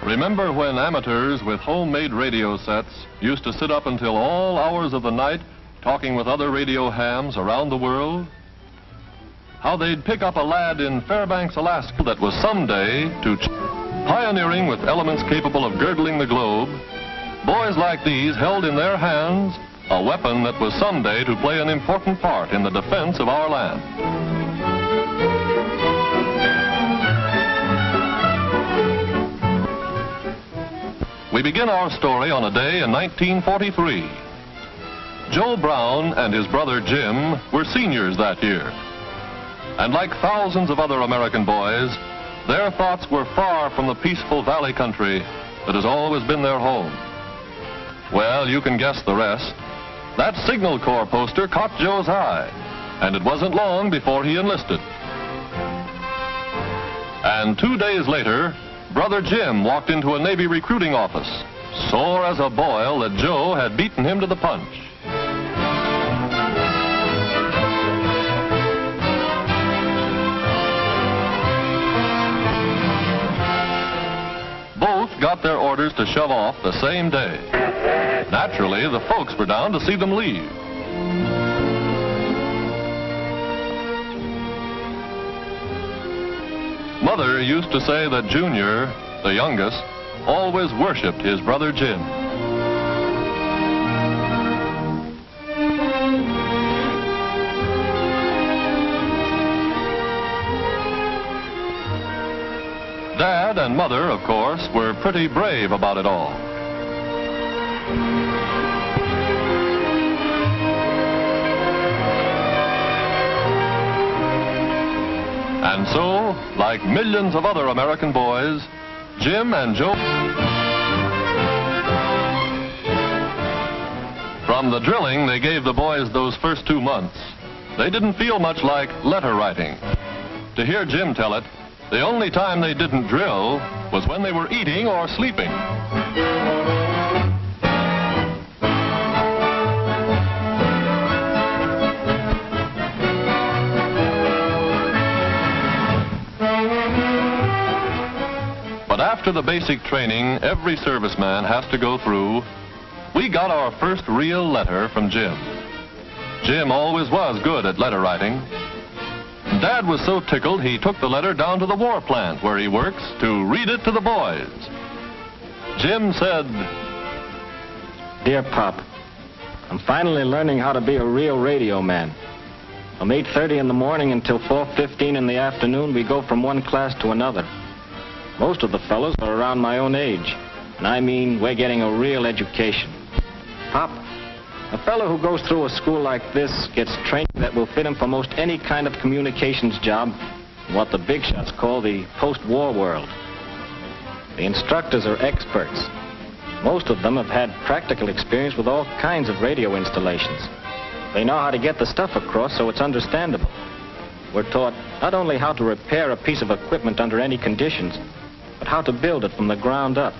Remember when amateurs with homemade radio sets used to sit up until all hours of the night talking with other radio hams around the world? How they'd pick up a lad in Fairbanks, Alaska that was someday to pioneering with elements capable of girdling the globe. Boys like these held in their hands a weapon that was someday to play an important part in the defense of our land. We begin our story on a day in 1943. Joe Brown and his brother Jim were seniors that year. And like thousands of other American boys, their thoughts were far from the peaceful valley country that has always been their home. Well, you can guess the rest. That Signal Corps poster caught Joe's eye, and it wasn't long before he enlisted. And 2 days later, Brother Jim walked into a Navy recruiting office, sore as a boil that Joe had beaten him to the punch. Both got their orders to shove off the same day. Naturally, the folks were down to see them leave. Mother used to say that Junior, the youngest, always worshipped his brother Jim. Dad and Mother, of course, were pretty brave about it all. And so, like millions of other American boys, Jim and Joe... From the drilling they gave the boys those first 2 months, they didn't feel much like letter writing. To hear Jim tell it, the only time they didn't drill was when they were eating or sleeping. But after the basic training every serviceman has to go through, we got our first real letter from Jim. Jim always was good at letter writing. Dad was so tickled he took the letter down to the war plant where he works to read it to the boys. Jim said, "Dear Pop, I'm finally learning how to be a real radio man. From 8:30 in the morning until 4:15 in the afternoon, we go from one class to another. Most of the fellows are around my own age, and I mean we're getting a real education. Pop, a fellow who goes through a school like this gets training that will fit him for most any kind of communications job, what the big shots call the post-war world. The instructors are experts. Most of them have had practical experience with all kinds of radio installations. They know how to get the stuff across so it's understandable. We're taught not only how to repair a piece of equipment under any conditions, but how to build it from the ground up.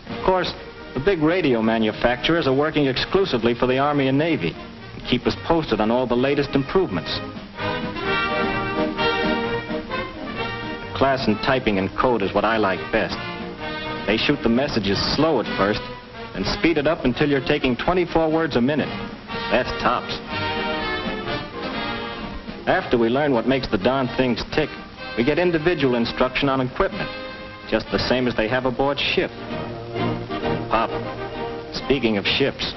Of course, the big radio manufacturers are working exclusively for the Army and Navy and keep us posted on all the latest improvements. The class in typing and code is what I like best. They shoot the messages slow at first and speed it up until you're taking 24 words a minute. That's tops. After we learn what makes the darn things tick, we get individual instruction on equipment, just the same as they have aboard ship. Pop, speaking of ships,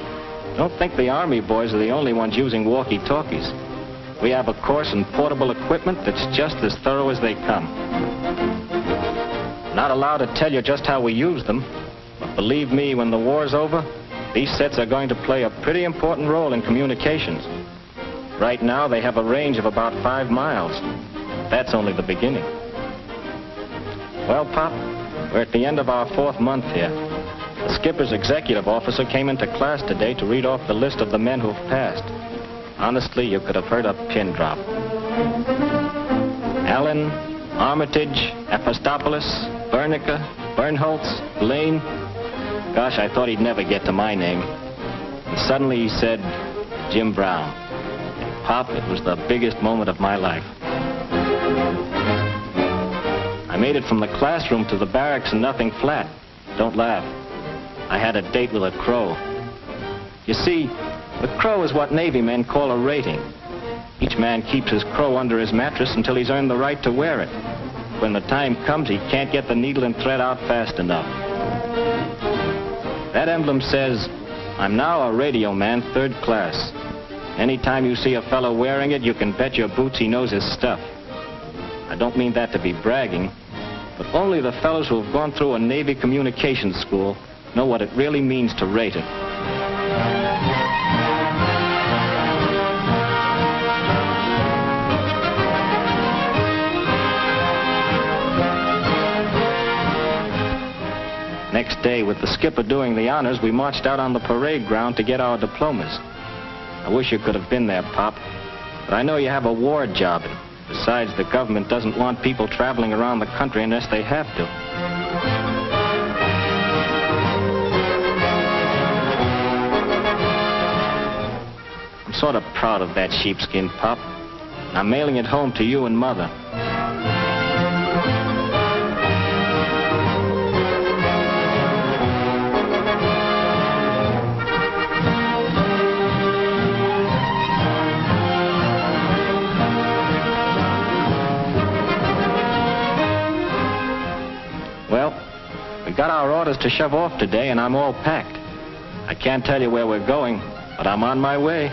don't think the Army boys are the only ones using walkie-talkies. We have a course in portable equipment that's just as thorough as they come. Not allowed to tell you just how we use them, but believe me, when the war's over, these sets are going to play a pretty important role in communications. Right now, they have a range of about 5 miles. That's only the beginning. Well, Pop, we're at the end of our 4th month here. The skipper's executive officer came into class today to read off the list of the men who've passed. Honestly, you could have heard a pin drop. Allen, Armitage, Apostopoulos, Bernica, Bernholtz, Blaine. Gosh, I thought he'd never get to my name. And suddenly he said, Jim Brown. Pop, it was the biggest moment of my life. I made it from the classroom to the barracks in nothing flat. Don't laugh. I had a date with a crow. You see, the crow is what Navy men call a rating. Each man keeps his crow under his mattress until he's earned the right to wear it. When the time comes, he can't get the needle and thread out fast enough. That emblem says, "I'm now a radio man, 3rd class." Anytime you see a fellow wearing it, you can bet your boots he knows his stuff. I don't mean that to be bragging, but only the fellows who have gone through a Navy communications school know what it really means to rate it. Next day, with the skipper doing the honors, we marched out on the parade ground to get our diplomas. I wish you could have been there, Pop, but I know you have a war job. Besides, the government doesn't want people traveling around the country unless they have to. I'm sort of proud of that sheepskin, Pop. I'm mailing it home to you and Mother. Got our orders to shove off today, and I'm all packed. I can't tell you where we're going, but I'm on my way.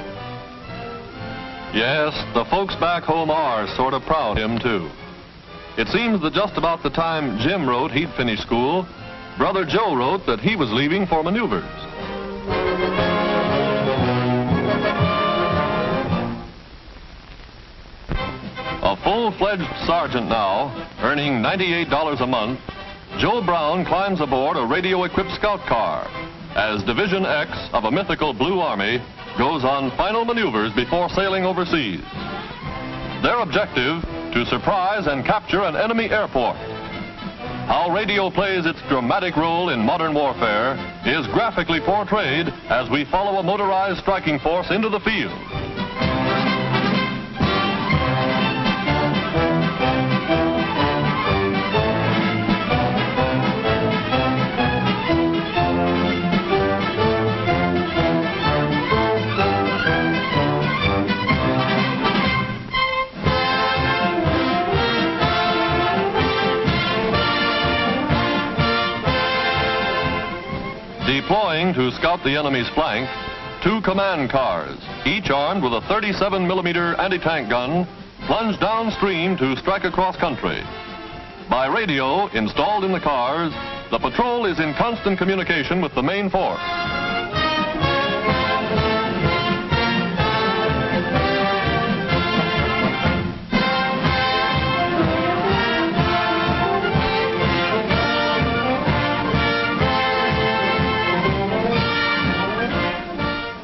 Yes, the folks back home are sort of proud of him, too. It seems that just about the time Jim wrote he'd finished school, Brother Joe wrote that he was leaving for maneuvers. A full-fledged sergeant now, earning $98 a month, Joe Brown climbs aboard a radio-equipped scout car as Division X of a mythical Blue Army goes on final maneuvers before sailing overseas. Their objective, to surprise and capture an enemy airport. How radio plays its dramatic role in modern warfare is graphically portrayed as we follow a motorized striking force into the field. Deploying to scout the enemy's flank, 2 command cars, each armed with a 37mm anti-tank gun, plunge downstream to strike across country. By radio installed in the cars, the patrol is in constant communication with the main force.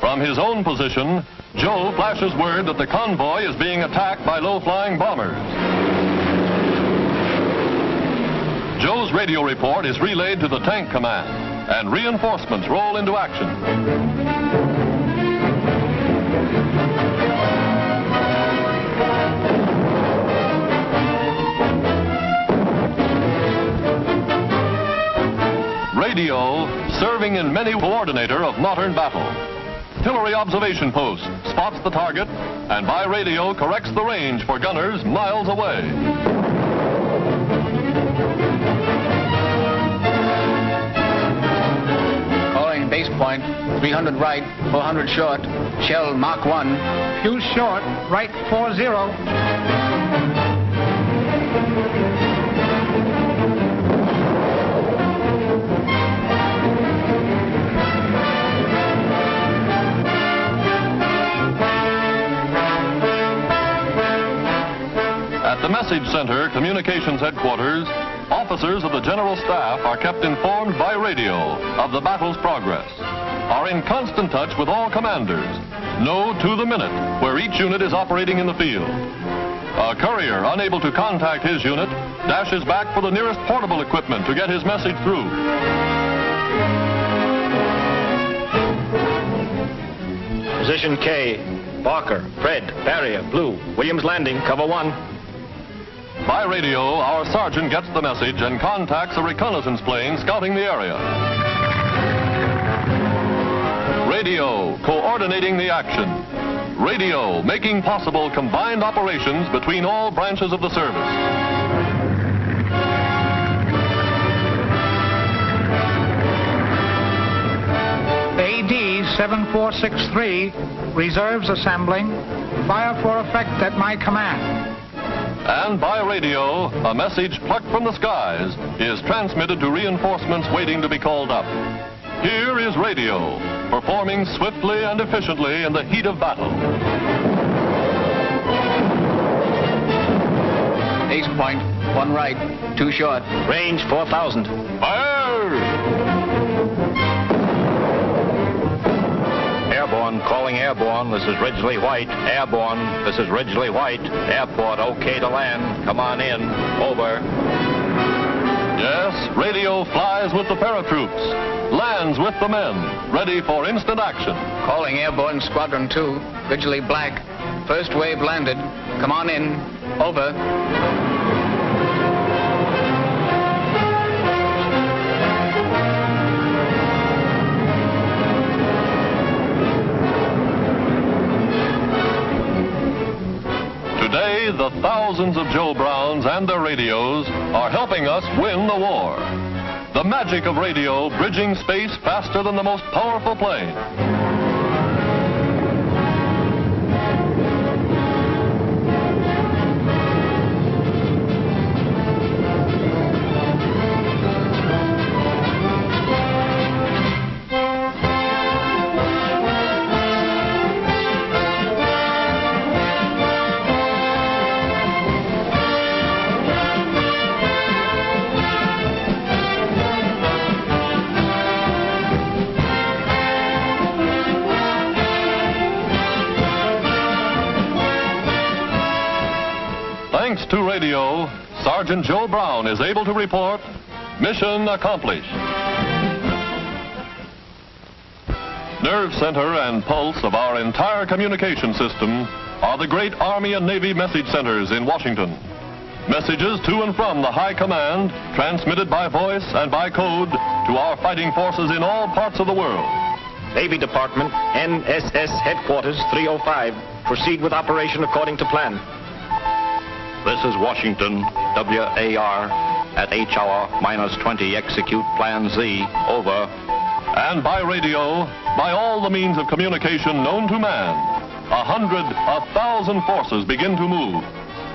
From his own position, Joe flashes word that the convoy is being attacked by low-flying bombers. Joe's radio report is relayed to the tank command, and reinforcements roll into action. Radio, serving in many coordinator of modern battle. Artillery observation post spots the target and by radio corrects the range for gunners miles away. Calling base point, 300 right, 400 short, shell Mach 1. Fuse short, right 40. At the Message Center, Communications Headquarters, officers of the General Staff are kept informed by radio of the battle's progress, are in constant touch with all commanders, know to the minute where each unit is operating in the field. A courier unable to contact his unit dashes back for the nearest portable equipment to get his message through. As Position K. Barker, Fred, Barrier, Blue. Williams Landing, cover 1. By radio, our sergeant gets the message and contacts a reconnaissance plane scouting the area. Radio, coordinating the action. Radio, making possible combined operations between all branches of the service. AD 7463, reserves assembling. Fire for effect at my command. And by radio, a message plucked from the skies is transmitted to reinforcements waiting to be called up. Here is radio, performing swiftly and efficiently in the heat of battle. Ace point, 1 right, 2 short. Range 4,000. Fire! Airborne, calling airborne. This is Ridgely White. Airborne, this is Ridgely White. Airport, okay to land. Come on in. Over. Yes, radio flies with the paratroops, lands with the men, ready for instant action. Calling airborne squadron 2, Ridgely Black. First wave landed. Come on in. Over. Today, the thousands of Joe Browns and their radios are helping us win the war. The magic of radio bridging space faster than the most powerful plane. Thanks to radio, Sergeant Joe Brown is able to report, mission accomplished. Nerve center and pulse of our entire communication system are the great Army and Navy message centers in Washington. Messages to and from the High Command, transmitted by voice and by code to our fighting forces in all parts of the world. Navy Department, NSS Headquarters 305. Proceed with operation according to plan. This is Washington, WAR, at H hour -20, execute Plan Z, over. And by radio, by all the means of communication known to man, 100, 1,000 forces begin to move.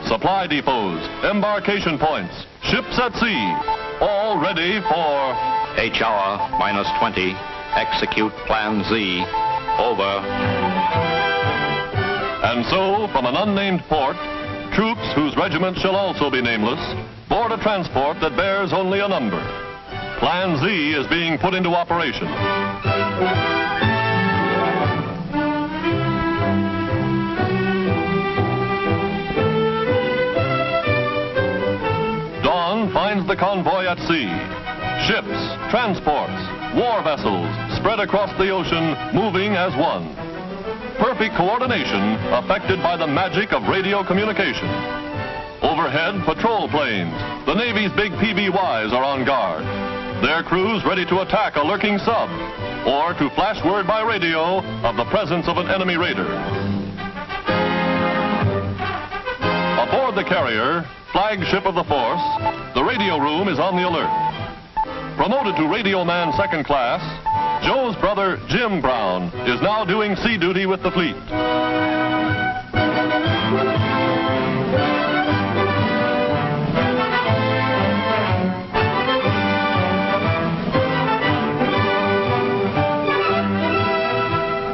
Supply depots, embarkation points, ships at sea, all ready for H hour -20, execute Plan Z, over. And so, from an unnamed port, troops whose regiment shall also be nameless board a transport that bears only a number. Plan Z is being put into operation. Dawn finds the convoy at sea. Ships, transports, war vessels spread across the ocean, moving as one. Perfect coordination affected by the magic of radio communication. Overhead, patrol planes. The Navy's big PBYs are on guard. Their crews ready to attack a lurking sub or to flash word by radio of the presence of an enemy raider. Aboard the carrier, flagship of the force, the radio room is on the alert. Promoted to radio man second class, Joe's brother, Jim Brown, is now doing sea duty with the fleet.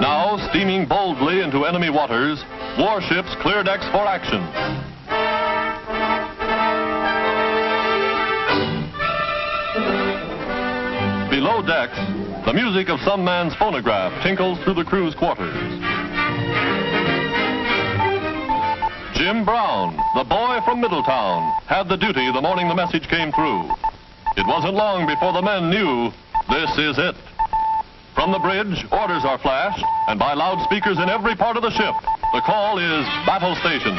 Now, steaming boldly into enemy waters, warships clear decks for action. Below decks, the music of some man's phonograph tinkles through the crew's quarters. Jim Brown, the boy from Middletown, had the duty the morning the message came through. It wasn't long before the men knew, this is it. From the bridge, orders are flashed, and by loudspeakers in every part of the ship, the call is battle station.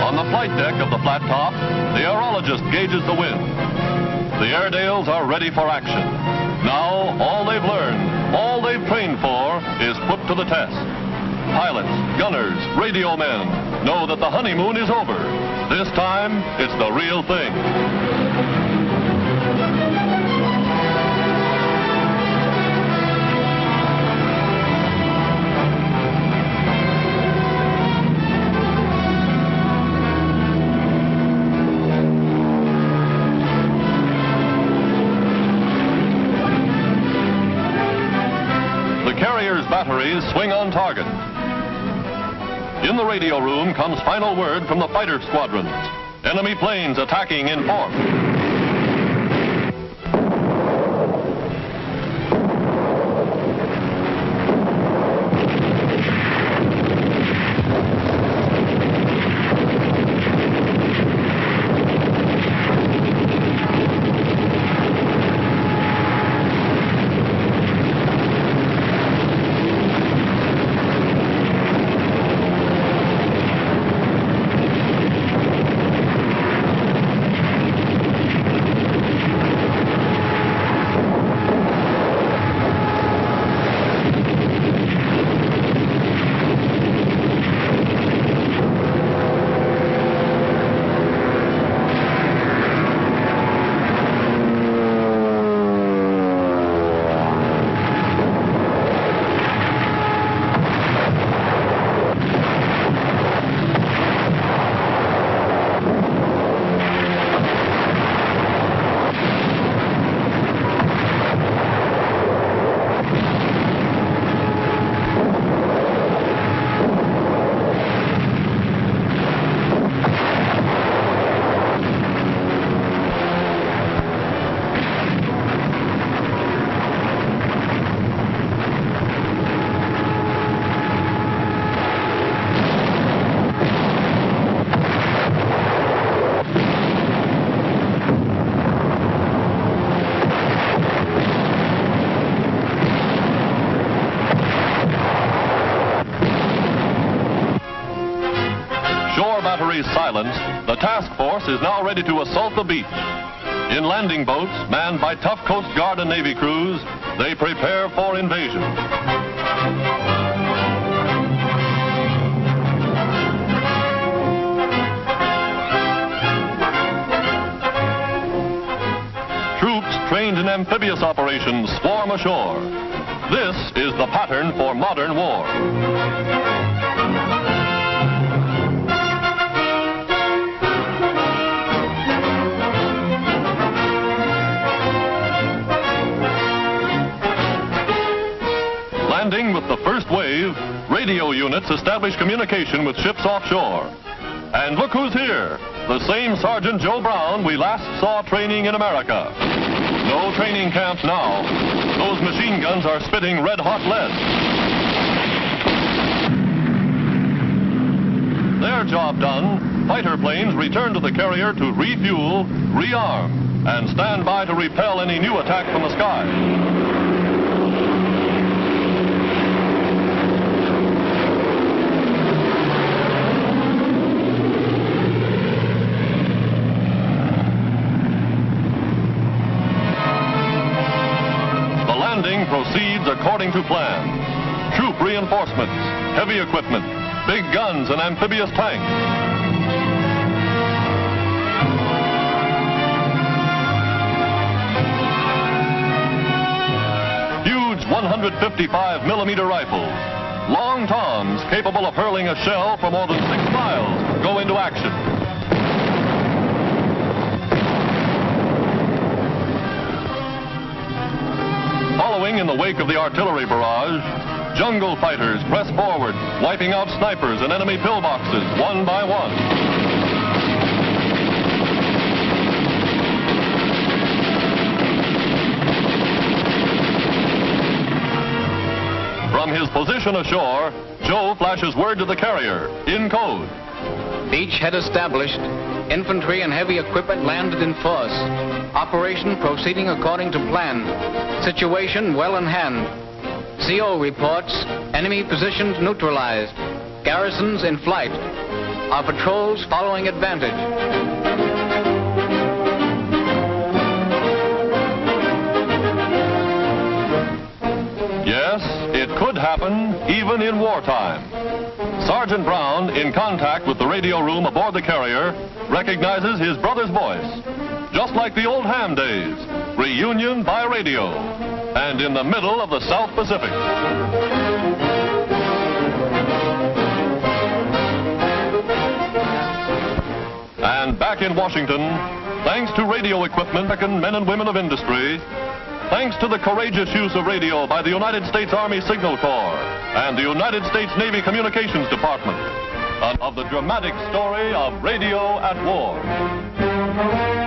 On the flight deck of the flat top, the aerologist gauges the wind. The Airedales are ready for action. Now, all they've learned, all they've trained for, is put to the test. Pilots, gunners, radio men know that the honeymoon is over. This time, it's the real thing. Batteries swing on target. In the radio room comes final word from the fighter squadrons. Enemy planes attacking in force. Silenced, the task force is now ready to assault the beach. In landing boats, manned by tough Coast Guard and Navy crews, they prepare for invasion. Troops trained in amphibious operations swarm ashore. This is the pattern for modern war. Landing with the first wave, radio units establish communication with ships offshore. And look who's here, the same Sergeant Joe Brown we last saw training in America. No training camp now. Those machine guns are spitting red-hot lead. Their job done, fighter planes return to the carrier to refuel, rearm, and stand by to repel any new attack from the sky. Proceeds according to plan. Troop reinforcements, heavy equipment, big guns and amphibious tanks. Huge 155mm rifles, long toms capable of hurling a shell for more than 6 miles, go into action. Following in the wake of the artillery barrage, jungle fighters press forward, wiping out snipers and enemy pillboxes one by one. From his position ashore, Joe flashes word to the carrier in code. Beach head established. Infantry and heavy equipment landed in force. Operation proceeding according to plan. Situation well in hand. CO reports, enemy positions neutralized. Garrisons in flight. Our patrols following advantage. Yes, it could happen even in wartime. Sergeant Brown, in contact with the radio room aboard the carrier, recognizes his brother's voice. Just like the old ham days, reunion by radio, and in the middle of the South Pacific. And back in Washington, thanks to radio equipment, American men and women of industry, thanks to the courageous use of radio by the United States Army Signal Corps and the United States Navy Communications Department, of the dramatic story of radio at war.